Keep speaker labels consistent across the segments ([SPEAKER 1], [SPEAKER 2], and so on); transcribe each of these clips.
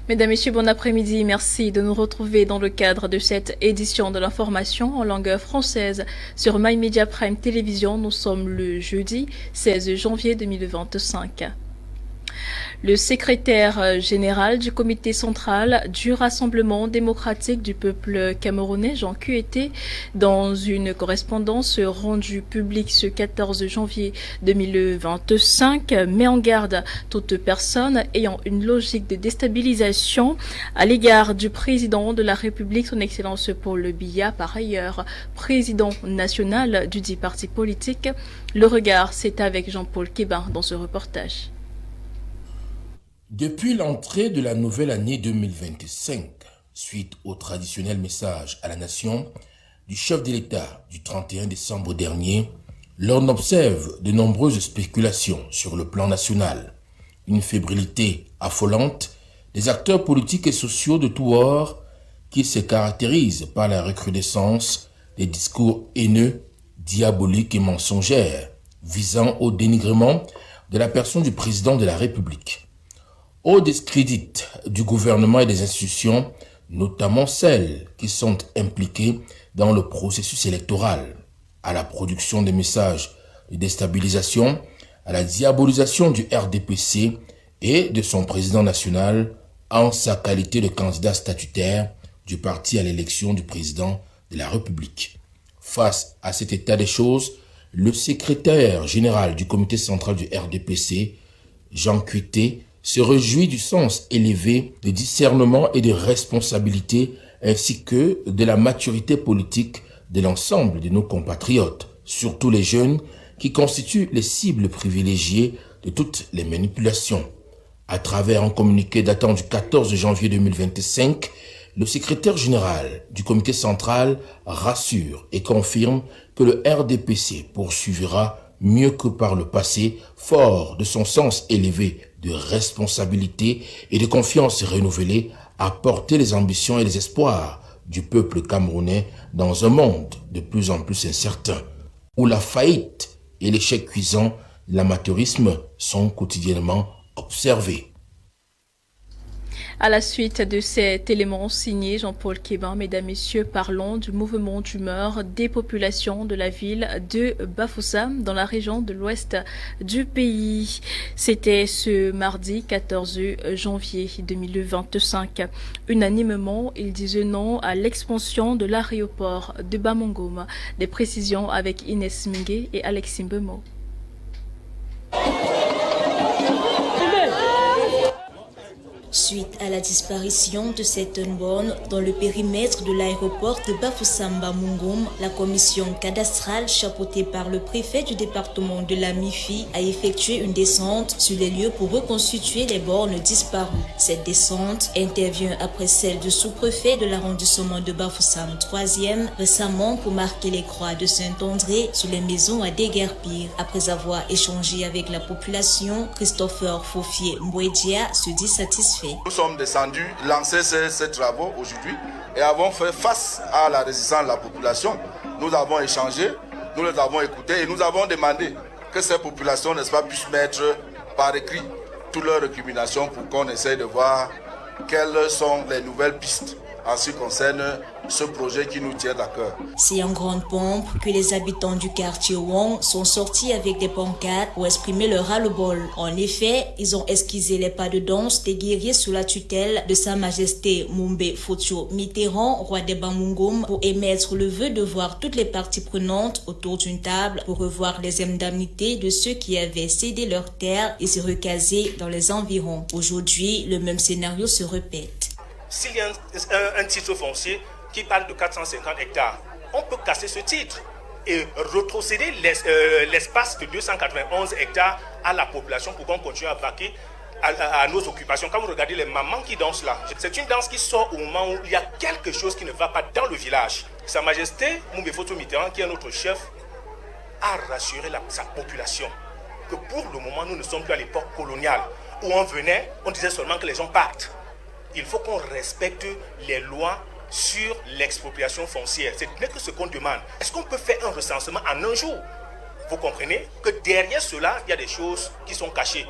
[SPEAKER 1] Mesdames, Messieurs, bon après-midi. Merci de nous retrouver dans le cadre de cette édition de l'information en langue française sur My Media Prime Télévision. Nous sommes le jeudi 16 janvier 2025. Le secrétaire général du comité central du Rassemblement démocratique du peuple camerounais, Jean Kuete, dans une correspondance rendue publique ce 14 janvier 2025, met en garde toute personne ayant une logique de déstabilisation à l'égard du président de la République, son Excellence Paul Biya, par ailleurs président national du dit parti politique. Le regard, c'est avec Jean-Paul Kébin dans ce reportage.
[SPEAKER 2] Depuis l'entrée de la nouvelle année 2025, suite au traditionnel message à la nation du chef de l'État du 31 décembre dernier, l'on observe de nombreuses spéculations sur le plan national, une fébrilité affolante des acteurs politiques et sociaux de tous bords qui se caractérisent par la recrudescence des discours haineux, diaboliques et mensongers visant au dénigrement de la personne du président de la République. Au discrédit du gouvernement et des institutions, notamment celles qui sont impliquées dans le processus électoral, à la production des messages de déstabilisation, à la diabolisation du RDPC et de son président national en sa qualité de candidat statutaire du parti à l'élection du président de la République. Face à cet état des choses, le secrétaire général du comité central du RDPC, Jean Kuete, se réjouit du sens élevé de discernement et de responsabilité ainsi que de la maturité politique de l'ensemble de nos compatriotes, surtout les jeunes qui constituent les cibles privilégiées de toutes les manipulations. À travers un communiqué datant du 14 janvier 2025, le secrétaire général du comité central rassure et confirme que le RDPC poursuivra mieux que par le passé, fort de son sens élevé de responsabilité et de confiance renouvelée, à porter les ambitions et les espoirs du peuple camerounais dans un monde de plus en plus incertain, où la faillite et l'échec cuisant de l'amateurisme sont quotidiennement observés.
[SPEAKER 1] À la suite de cet élément signé Jean-Paul Kébin, mesdames, messieurs, parlons du mouvement d'humeur des populations de la ville de Bafoussam dans la région de l'ouest du pays. C'était ce mardi 14 janvier 2025. Unanimement, ils disaient non à l'expansion de l'aéroport de Bamongom. Des précisions avec Inès Mingue et Alexis Bemo.
[SPEAKER 3] Suite à la disparition de cette borne dans le périmètre de l'aéroport de Bafoussam-Bamongom, la commission cadastrale chapeautée par le préfet du département de la MIFI a effectué une descente sur les lieux pour reconstituer les bornes disparues. Cette descente intervient après celle du sous-préfet de l'arrondissement de Bafoussam 3e, récemment pour marquer les croix de Saint-André sur les maisons à déguerpir. Après avoir échangé avec la population, Christopher Fofier-Mbouedia se dit satisfait.
[SPEAKER 4] Nous sommes descendus lancer ces travaux aujourd'hui et avons fait face à la résistance de la population. Nous avons échangé, nous les avons écoutés et nous avons demandé que ces populations, n'est-ce pas, puissent mettre par écrit toutes leurs récriminations pour qu'on essaye de voir quelles sont les nouvelles pistes en ce qui concerne ce projet qui nous tient à cœur.
[SPEAKER 3] C'est en grande pompe que les habitants du quartier Wong sont sortis avec des pancartes pour exprimer leur ras-le-bol. En effet, ils ont esquissé les pas de danse des guerriers sous la tutelle de Sa Majesté Moumbe Fotio Mitterrand, roi des Bamongom, pour émettre le vœu de voir toutes les parties prenantes autour d'une table pour revoir les indemnités de ceux qui avaient cédé leurs terres et se recaser dans les environs. Aujourd'hui, le même scénario se répète.
[SPEAKER 5] S'il y a un titre foncier qui parle de 450 hectares, on peut casser ce titre et retrocéder l'espace de 291 hectares à la population pour qu'on continue à vaquer à nos occupations. Quand vous regardez les mamans qui dansent là, c'est une danse qui sort au moment où il y a quelque chose qui ne va pas dans le village. Sa Majesté Moumbe Fotio Mitterrand, qui est notre chef, a rassuré sa population que pour le moment, nous ne sommes plus à l'époque coloniale où on venait, on disait seulement que les gens partent. Il faut qu'on respecte les lois sur l'expropriation foncière. Ce n'est que ce qu'on demande. Est-ce qu'on peut faire un recensement en un jour? Vous comprenez que derrière cela, il y a des choses qui sont cachées.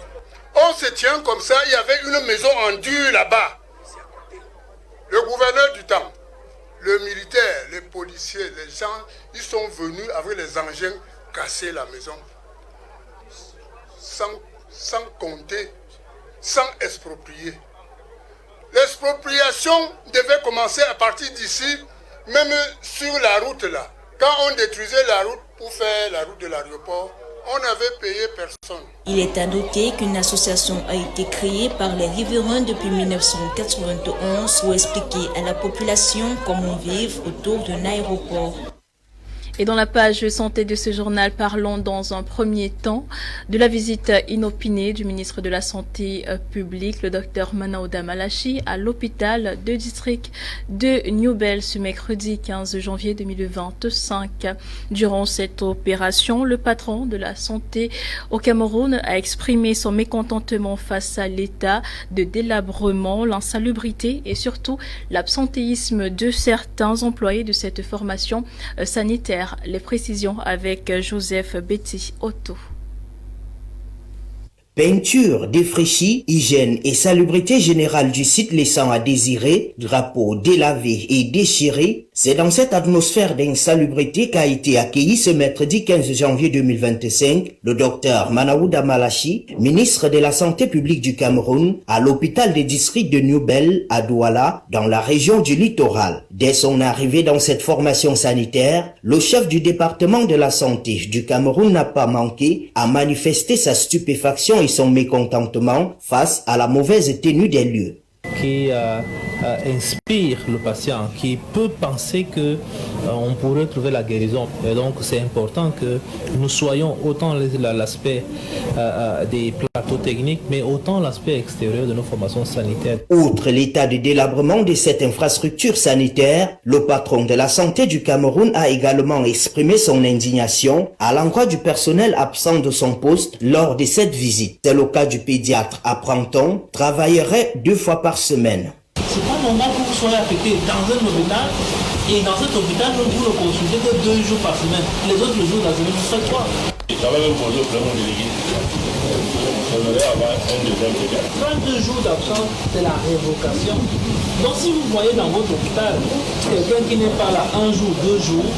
[SPEAKER 6] On se tient comme ça, il y avait une maison en dur là-bas. Le gouverneur du temps, le militaire, les policiers, les gens, ils sont venus avec les engins casser la maison. Sans compter, sans exproprier. L'expropriation devait commencer à partir d'ici, même sur la route là. Quand on détruisait la route pour faire la route de l'aéroport, on n'avait payé personne.
[SPEAKER 3] Il est à noter qu'une association a été créée par les riverains depuis 1991 pour expliquer à la population comment vivre autour d'un aéroport.
[SPEAKER 1] Et dans la page santé de ce journal, parlons dans un premier temps de la visite inopinée du ministre de la Santé publique, le docteur Manaouda Malachi, à l'hôpital de district de Newbel ce mercredi 15 janvier 2025. Durant cette opération, le patron de la santé au Cameroun a exprimé son mécontentement face à l'état de délabrement, l'insalubrité et surtout l'absentéisme de certains employés de cette formation sanitaire. Les précisions avec Joseph Betty Otto.
[SPEAKER 7] Peinture défraîchie, hygiène et salubrité générale du site laissant à désirer, drapeau délavé et déchiré, c'est dans cette atmosphère d'insalubrité qu'a été accueilli ce mercredi 15 janvier 2025 le docteur Manaouda Malachi, ministre de la Santé publique du Cameroun, à l'hôpital des districts de Newbel à Douala, dans la région du littoral. Dès son arrivée dans cette formation sanitaire, le chef du département de la santé du Cameroun n'a pas manqué à manifester sa stupéfaction et son mécontentement face à la mauvaise tenue des lieux.
[SPEAKER 8] Qui inspire le patient, qui peut penser que on pourrait trouver la guérison. Et donc c'est important que nous soyons autant l'aspect des plateaux techniques, mais autant l'aspect extérieur de nos formations sanitaires.
[SPEAKER 7] Outre l'état de délabrement de cette infrastructure sanitaire, le patron de la santé du Cameroun a également exprimé son indignation à l'endroit du personnel absent de son poste lors de cette visite. C'est le cas du pédiatre à Pranton, travaillerait 2 fois par semaine.
[SPEAKER 9] C'est pas normal que vous soyez affecté dans un hôpital et dans cet hôpital, vous ne consultez que 2 jours par semaine. Les autres jours de la semaine, vous faites quoi?
[SPEAKER 10] J'avais même posé au premier délégué. J'aimerais avoir un deuxième pédiatre.
[SPEAKER 9] 32 jours d'absence, c'est la révocation. Donc si vous voyez dans votre hôpital quelqu'un qui n'est pas là 1 jour, 2 jours,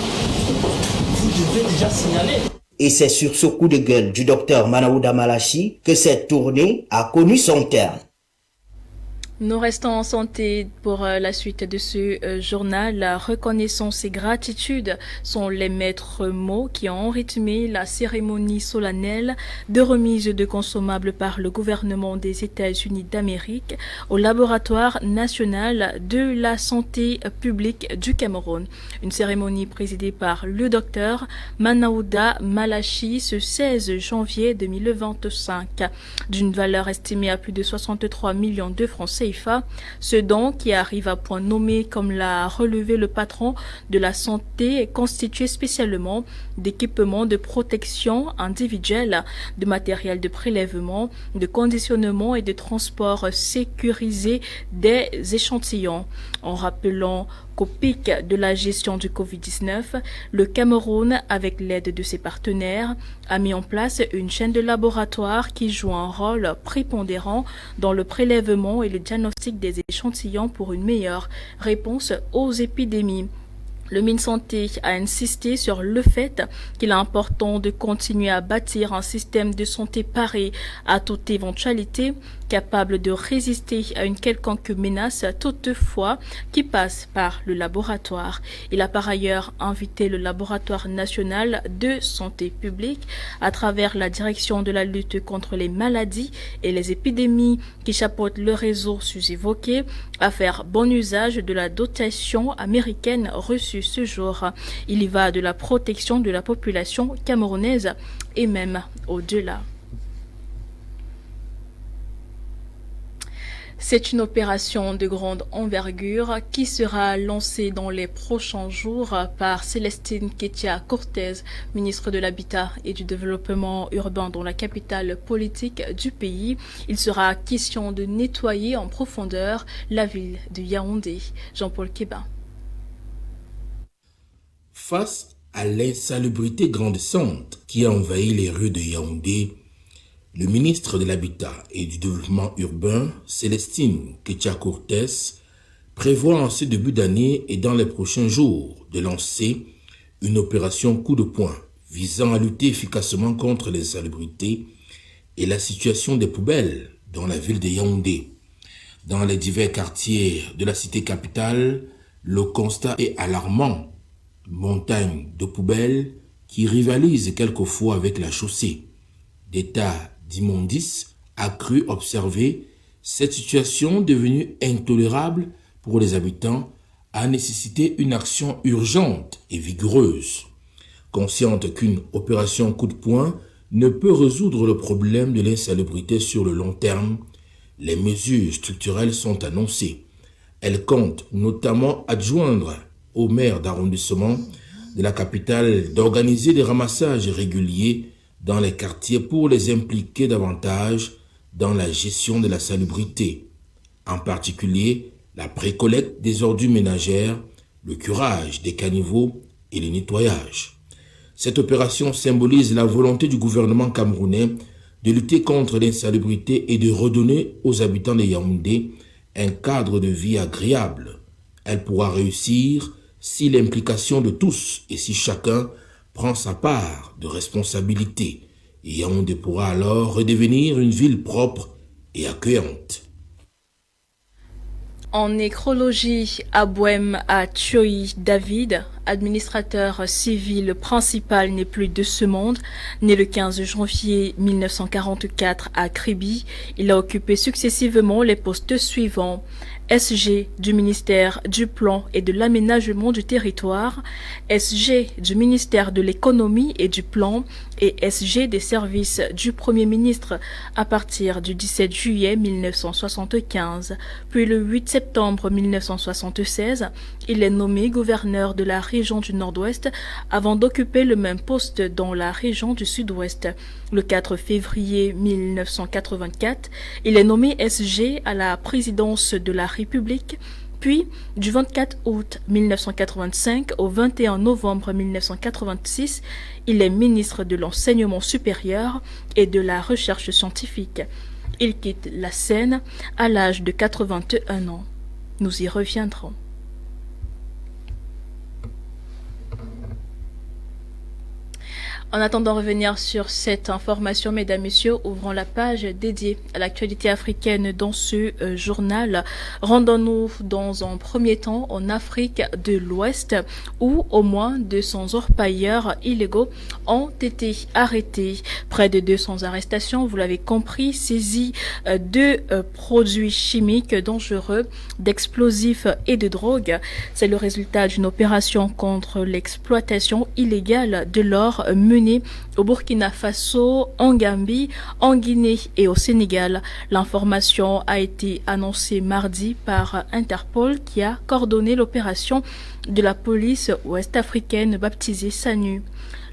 [SPEAKER 9] vous devez déjà signaler.
[SPEAKER 7] Et c'est sur ce coup de gueule du docteur Manaouda Malachi que cette tournée a connu son terme.
[SPEAKER 1] Nous restons en santé pour la suite de ce journal. La reconnaissance et gratitude sont les maîtres mots qui ont rythmé la cérémonie solennelle de remise de consommables par le gouvernement des États-Unis d'Amérique au laboratoire national de la santé publique du Cameroun. Une cérémonie présidée par le docteur Manaouda Malachi ce 16 janvier 2025 d'une valeur estimée à plus de 63 millions de francs CFA. Ce don, qui arrive à point nommé comme l'a relevé le patron de la santé, est constitué spécialement d'équipements de protection individuelle, de matériel de prélèvement, de conditionnement et de transport sécurisé des échantillons. En rappelant qu'au pic de la gestion du Covid-19, le Cameroun, avec l'aide de ses partenaires, a mis en place une chaîne de laboratoires qui joue un rôle prépondérant dans le prélèvement et le diagnostic des échantillons pour une meilleure réponse aux épidémies. Le MinSanté a insisté sur le fait qu'il est important de continuer à bâtir un système de santé paré à toute éventualité, capable de résister à une quelconque menace toutefois qui passe par le laboratoire. Il a par ailleurs invité le laboratoire national de santé publique à travers la direction de la lutte contre les maladies et les épidémies qui chapeaute le réseau sus-évoqué à faire bon usage de la dotation américaine reçue ce jour. Il y va de la protection de la population camerounaise et même au-delà. C'est une opération de grande envergure qui sera lancée dans les prochains jours par Célestine Ketia Cortez, ministre de l'Habitat et du Développement urbain dans la capitale politique du pays. Il sera question de nettoyer en profondeur la ville de Yaoundé. Jean-Paul Keba.
[SPEAKER 2] Face à l'insalubrité grandissante qui a envahi les rues de Yaoundé, le ministre de l'Habitat et du Développement urbain, Célestine Ketia Cortez, prévoit en ce début d'année et dans les prochains jours de lancer une opération coup de poing visant à lutter efficacement contre l'insalubrité et la situation des poubelles dans la ville de Yaoundé. Dans les divers quartiers de la cité capitale, le constat est alarmant. Montagne de poubelles qui rivalisent quelquefois avec la chaussée. Des tas d'immondices accrus observés, cette situation devenue intolérable pour les habitants a nécessité une action urgente et vigoureuse. Consciente qu'une opération coup de poing ne peut résoudre le problème de l'insalubrité sur le long terme, les mesures structurelles sont annoncées. Elles comptent notamment adjoindre au maire d'arrondissement de la capitale d'organiser des ramassages réguliers dans les quartiers pour les impliquer davantage dans la gestion de la salubrité, en particulier la précollecte des ordures ménagères, le curage des caniveaux et le nettoyage. Cette opération symbolise la volonté du gouvernement camerounais de lutter contre l'insalubrité et de redonner aux habitants de Yaoundé un cadre de vie agréable. Elle pourra réussir si l'implication de tous et si chacun prend sa part de responsabilité. Et Yaoundé pourra alors redevenir une ville propre et accueillante.
[SPEAKER 1] En nécrologie, Abouem Atchoui David, administrateur civil principal n'est plus de ce monde, né le 15 janvier 1944 à Kribi, il a occupé successivement les postes suivants: SG du ministère du Plan et de l'Aménagement du Territoire, SG du ministère de l'Économie et du Plan et SG des services du Premier ministre à partir du 17 juillet 1975. Puis le 8 septembre 1976, il est nommé gouverneur de la région du Nord-Ouest avant d'occuper le même poste dans la région du Sud-Ouest. Le 4 février 1984, il est nommé SG à la présidence de la République. Puis, du 24 août 1985 au 21 novembre 1986, il est ministre de l'Enseignement supérieur et de la Recherche scientifique. Il quitte la scène à l'âge de 81 ans. Nous y reviendrons. En attendant de revenir sur cette information, mesdames, messieurs, ouvrons la page dédiée à l'actualité africaine dans ce journal. Rendons-nous dans un premier temps en Afrique de l'Ouest où au moins 200 orpailleurs illégaux ont été arrêtés. Près de 200 arrestations, vous l'avez compris, saisis de produits chimiques dangereux, d'explosifs et de drogues. C'est le résultat d'une opération contre l'exploitation illégale de l'or menée au Burkina Faso, en Gambie, en Guinée et au Sénégal. L'information a été annoncée mardi par Interpol qui a coordonné l'opération de la police ouest-africaine baptisée SANU.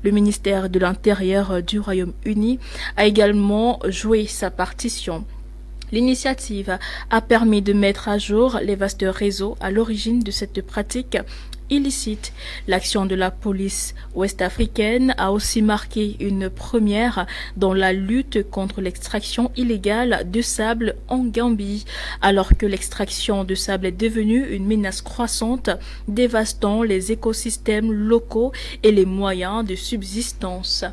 [SPEAKER 1] Le ministère de l'Intérieur du Royaume-Uni a également joué sa partition. L'initiative a permis de mettre à jour les vastes réseaux à l'origine de cette pratique illicite. L'action de la police ouest-africaine a aussi marqué une première dans la lutte contre l'extraction illégale de sable en Gambie, alors que l'extraction de sable est devenue une menace croissante, dévastant les écosystèmes locaux et les moyens de subsistance.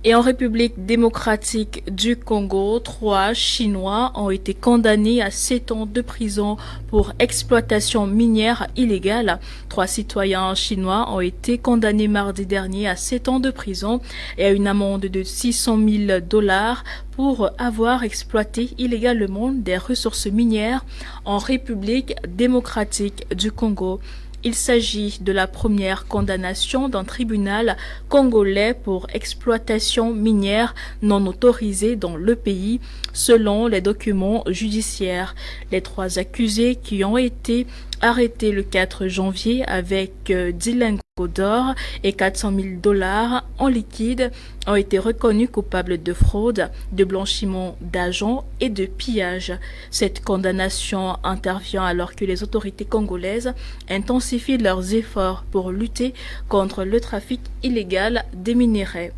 [SPEAKER 1] Et en République démocratique du Congo, 3 Chinois ont été condamnés à 7 ans de prison pour exploitation minière illégale. 3 citoyens chinois ont été condamnés mardi dernier à 7 ans de prison et à une amende de $600,000 pour avoir exploité illégalement des ressources minières en République démocratique du Congo. Il s'agit de la première condamnation d'un tribunal congolais pour exploitation minière non autorisée dans le pays, selon les documents judiciaires. Les 3 accusés qui ont été arrêtés le 4 janvier avec 10 lingots d'or et $400,000 en liquide ont été reconnus coupables de fraude, de blanchiment d'argent et de pillage. Cette condamnation intervient alors que les autorités congolaises intensifient leurs efforts pour lutter contre le trafic illégal des minerais.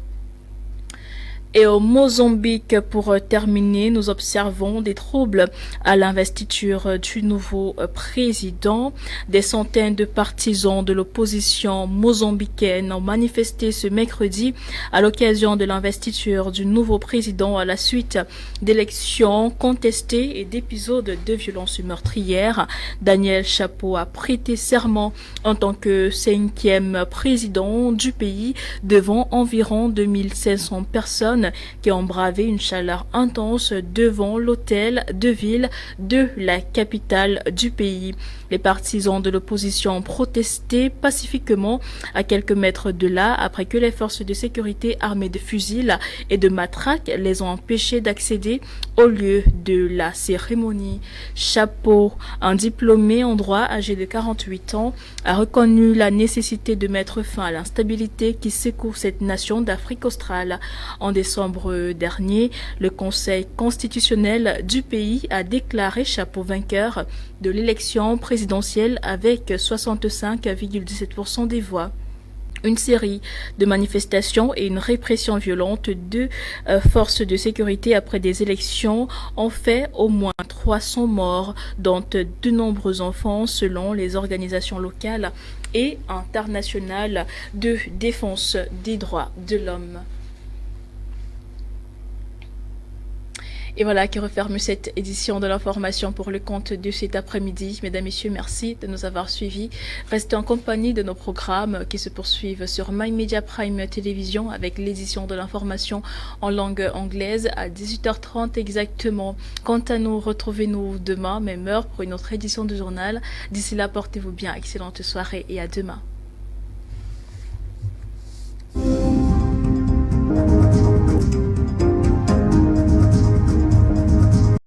[SPEAKER 1] Et au Mozambique, pour terminer, nous observons des troubles à l'investiture du nouveau président. Des centaines de partisans de l'opposition mozambicaine ont manifesté ce mercredi à l'occasion de l'investiture du nouveau président à la suite d'élections contestées et d'épisodes de violences meurtrières. Daniel Chapo a prêté serment en tant que 5e président du pays devant environ 2500 personnes qui ont bravé une chaleur intense devant l'hôtel de ville de la capitale du pays. Les partisans de l'opposition ont protesté pacifiquement à quelques mètres de là après que les forces de sécurité armées de fusils et de matraques les ont empêchés d'accéder au lieu de la cérémonie. Chapo, un diplômé en droit âgé de 48 ans, a reconnu la nécessité de mettre fin à l'instabilité qui secoue cette nation d'Afrique australe. En décembre dernier, le Conseil constitutionnel du pays a déclaré Chapo vainqueur de l'élection présidentielle avec 65,17% des voix. Une série de manifestations et une répression violente de forces de sécurité après des élections ont fait au moins 300 morts, dont de nombreux enfants selon les organisations locales et internationales de défense des droits de l'homme. Et voilà qui referme cette édition de l'information pour le compte de cet après-midi. Mesdames, Messieurs, merci de nous avoir suivis. Restez en compagnie de nos programmes qui se poursuivent sur My Media Prime Télévision avec l'édition de l'information en langue anglaise à 18h30 exactement. Quant à nous, retrouvez-nous demain, même heure, pour une autre édition du journal. D'ici là, portez-vous bien. Excellente soirée et à demain.